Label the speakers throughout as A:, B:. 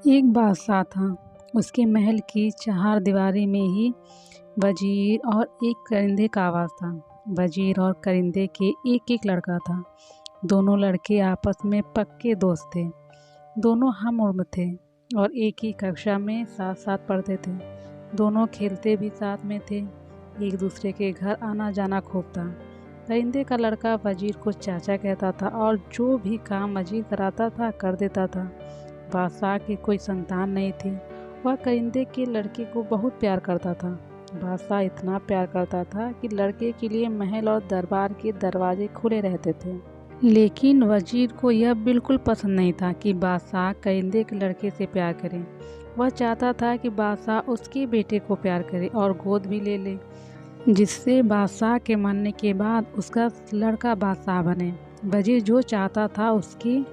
A: एक बादशाह था। उसके महल की चार दीवारी में ही वजीर और एक परिंदे का आवास था। वजीर और परिंदे के एक एक लड़का था। दोनों लड़के आपस में पक्के दोस्त थे। दोनों हम उम्र थे और एक ही कक्षा में साथ साथ पढ़ते थे। दोनों खेलते भी साथ में थे। एक दूसरे के घर आना जाना खूब था। परिंदे का लड़का वजीर को चाचा कहता था और जो भी काम वजीर कराता था कर देता था। बादशाह की कोई संतान नहीं थी। वह परिंदे के लड़के को बहुत प्यार करता था। बादशाह इतना प्यार करता था कि लड़के के लिए महल और दरबार के दरवाजे खुले रहते थे। लेकिन वजीर को यह बिल्कुल पसंद नहीं था कि बादशाह परिंदे के लड़के से प्यार करे। वह चाहता था कि बादशाह उसके बेटे को प्यार करे और गोद भी ले ले, जिससे बादशाह के मरने के बाद उसका लड़का बादशाह बने। वजीर जो चाहता था उसकी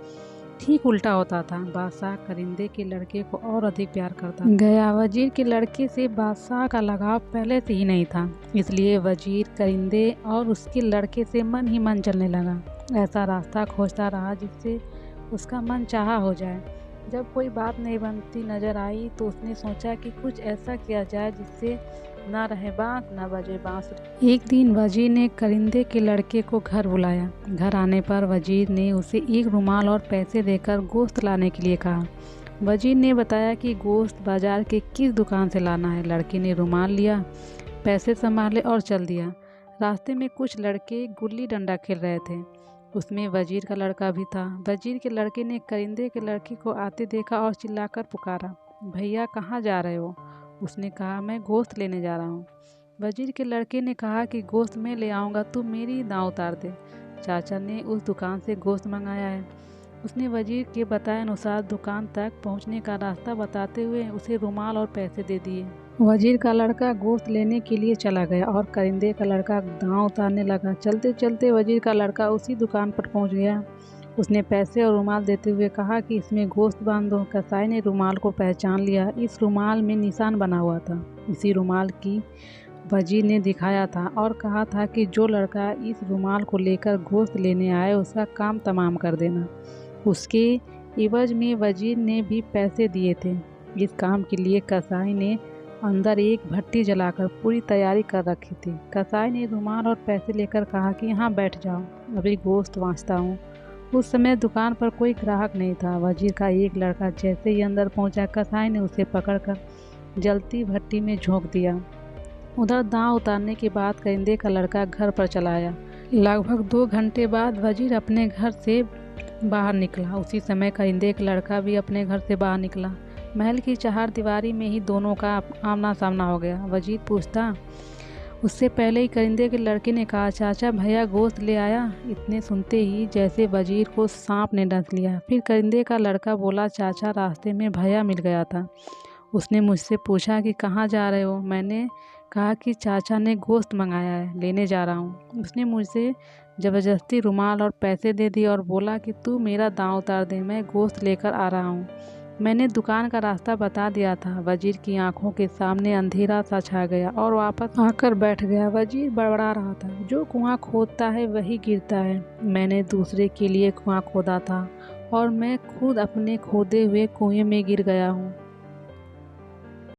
A: ठीक उल्टा होता था। बादशाह परिंदे के लड़के को और अधिक प्यार करता गया। वजीर के लड़के से बादशाह का लगाव पहले से ही नहीं था, इसलिए वजीर परिंदे और उसके लड़के से मन ही मन चलने लगा। ऐसा रास्ता खोजता रहा जिससे उसका मन चाहा हो जाए। जब कोई बात नहीं बनती नजर आई तो उसने सोचा कि कुछ ऐसा किया जाए जिससे न रहे बांस न बजे बांसुरी। एक दिन वजीर ने परिंदे के लड़के को घर बुलाया। घर आने पर वजीर ने उसे एक रुमाल और पैसे देकर गोश्त लाने के लिए कहा। वजीर ने बताया कि गोश्त बाजार के किस दुकान से लाना है। लड़के ने रुमाल लिया, पैसे संभाले और चल दिया। रास्ते में कुछ लड़के गुल्ली डंडा खेल रहे थे। उसमें वजीर का लड़का भी था। वजीर के लड़के ने परिंदे के लड़के को आते देखा और चिल्लाकर पुकारा, भैया कहाँ जा रहे हो? उसने कहा, मैं गोश्त लेने जा रहा हूँ। वजीर के लड़के ने कहा कि गोश्त मैं ले आऊँगा, तू मेरी दांव उतार दे। चाचा ने उस दुकान से गोश्त मंगाया है। उसने वजीर के बताए अनुसार दुकान तक पहुँचने का रास्ता बताते हुए उसे रुमाल और पैसे दे दिए। वजीर का लड़का गोश्त लेने के लिए चला गया और परिंदे का लड़का दांव उतारने लगा। चलते चलते वजीर का लड़का उसी दुकान पर पहुँच गया। उसने पैसे और रुमाल देते हुए कहा कि इसमें गोश्त बांध दो। कसाई ने रुमाल को पहचान लिया। इस रुमाल में निशान बना हुआ था। इसी रुमाल की वजीर ने दिखाया था और कहा था कि जो लड़का इस रुमाल को लेकर गोश्त लेने आए उसका काम तमाम कर देना। उसके एवज में वजीर ने भी पैसे दिए थे। इस काम के लिए कसाई ने अंदर एक भट्टी जलाकर पूरी तैयारी कर रखी थी। कसाई ने रुमाल और पैसे लेकर कहा कि यहाँ बैठ जाओ, अभी गोश्त बाँचता हूँ। उस समय दुकान पर कोई ग्राहक नहीं था। वजीर का एक लड़का जैसे ही अंदर पहुंचा, कसाई ने उसे पकड़कर जलती भट्टी में झोंक दिया। उधर दांव उतारने के बाद परिंदे का लड़का घर पर चला आया। लगभग 2 घंटे बाद वजीर अपने घर से बाहर निकला। उसी समय परिंदे का लड़का भी अपने घर से बाहर निकला। महल की चार दीवारी में ही दोनों का आमना सामना हो गया। वजीर पूछता, उससे पहले ही परिंदे के लड़के ने कहा, चाचा भैया गोश्त ले आया। इतने सुनते ही जैसे वजीर को सांप ने डस लिया। फिर परिंदे का लड़का बोला, चाचा रास्ते में भैया मिल गया था। उसने मुझसे पूछा कि कहाँ जा रहे हो? मैंने कहा कि चाचा ने गोश्त मंगाया है, लेने जा रहा हूँ। उसने मुझसे ज़बरदस्ती रुमाल और पैसे दे दिए और बोला कि तू मेरा दांव उतार दे, मैं गोश्त लेकर आ रहा हूँ। मैंने दुकान का रास्ता बता दिया था। वजीर की आंखों के सामने अंधेरा सा छा गया और वापस आकर बैठ गया। वजीर बड़बड़ा रहा था, जो कुआं खोदता है वही गिरता है। मैंने दूसरे के लिए कुआं खोदा था और मैं खुद अपने खोदे हुए कुएं में गिर गया हूँ।